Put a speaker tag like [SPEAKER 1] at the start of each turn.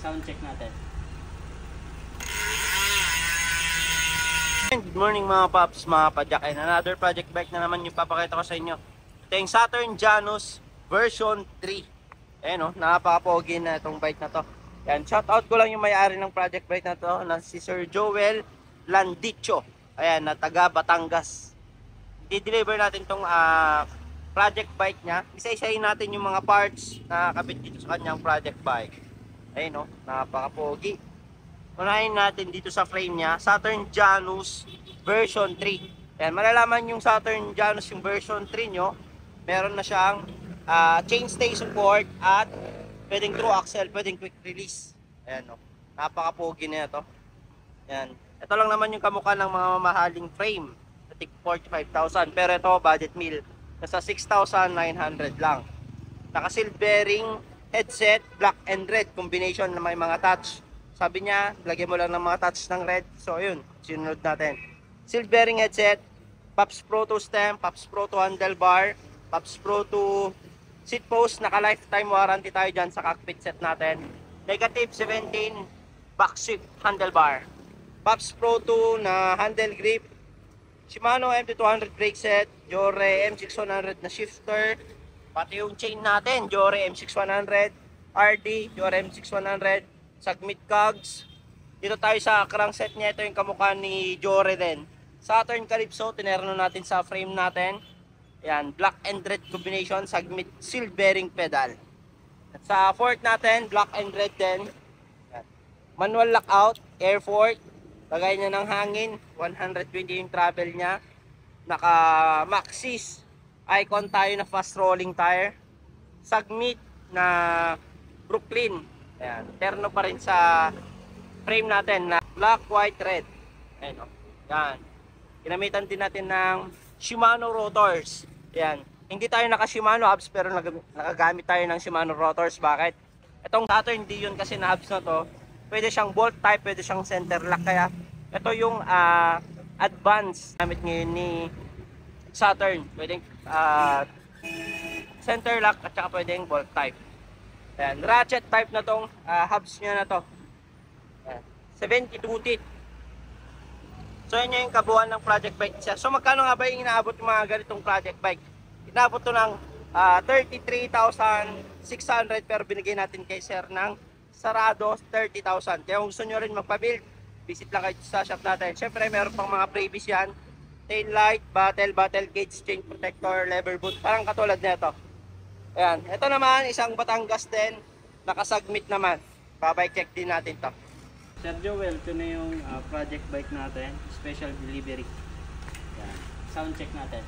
[SPEAKER 1] Sound check natin.
[SPEAKER 2] Good morning mga paps, mga padyak. And another project bike na naman yung papakita ko sa inyo. Ito yung Saturn Janus version 3. Ayan o, napaka-pogi na itong bike na to. Yan, shoutout ko lang yung may-ari ng project bike na to, na si Sir Joel Landicho. Ayan, na taga Batangas. I-deliver natin itong project bike niya. Isa-isahin natin yung mga parts na kapit dito sa kanyang project bike. Ayun o, napaka-pogi. Unahin natin dito sa frame niya, Saturn Janus version 3. Ayan, malalaman yung Saturn Janus yung version 3 nyo, meron na siyang chainstay support at pwedeng through axle, pwedeng quick release. Ayan o, napaka-pogi na ito. Ayan, ito lang naman yung kamukha ng mga mamahaling frame, tig 45,000, pero ito budget meal, nasa 6,900 lang. Naka-silver bearing headset, black and red combination na may mga touch. Sabi niya, lagyan mo lang ng mga touch ng red. So yun, sinunod natin. Silver bearing headset, Pops Pro 2 stem, Pops Pro 2 handlebar, Pops Pro 2 seat post. Naka lifetime warranty tayo dyan sa cockpit set natin. Negative 17 back shift handlebar. Pops Pro 2 na handle grip. Shimano MT200 brake set, Jore M6100 na shifter. Pati yung chain natin, Jore M6100, RD, Jore M6100. Submit cogs. Dito tayo sa crankset niya. Ito yung kamukha ni Jore din. Saturn Calypso, tinerno natin sa frame natin. Yan, black and red combination. Submit seal bearing pedal. At sa fork natin, black and red din. Yan. Manual lockout, air fork. Lagay niya ng hangin. 120 yung travel niya. Naka Maxxis. Icon tayo na fast rolling tire. Submit na Brooklyn. Ayan, terno pa rin sa frame natin na black, white, red. Ayan o. Yan. Ginamitan din natin ng Shimano rotors. Ayan. Hindi tayo naka Shimano hubs pero nakagamit tayo ng Shimano rotors. Bakit? Itong Saturn hindi yun kasi na hubs na to. Pwede siyang bolt type, pwede siyang center lock. Kaya ito yung advance gamit ngayon ni Saturn. Pwedeng center lock at saka pwedeng bolt type. Ayan, ratchet type na tong hubs niya na to. Ayan, 72 teeth. So yun yung kabuuan ng project bike siya. So magkano nga ba yung inaabot yung mga ganitong project bike? Inaabot to ng 33,600 pero binigay natin kay sir ng sarado 30,000. Kaya kung gusto nyo rin magpa-build, visit lang kayo sa shop natin. Siyempre meron pang mga previous yan. Tail light, battle gauge, chain protector, lever boot. Parang katulad nito. Ayan, ito naman isang Batangas din, nakasubmit naman. Babike check din natin to.
[SPEAKER 1] Sir Joel, ito na yung project bike natin, special delivery. Yan. Sound check natin.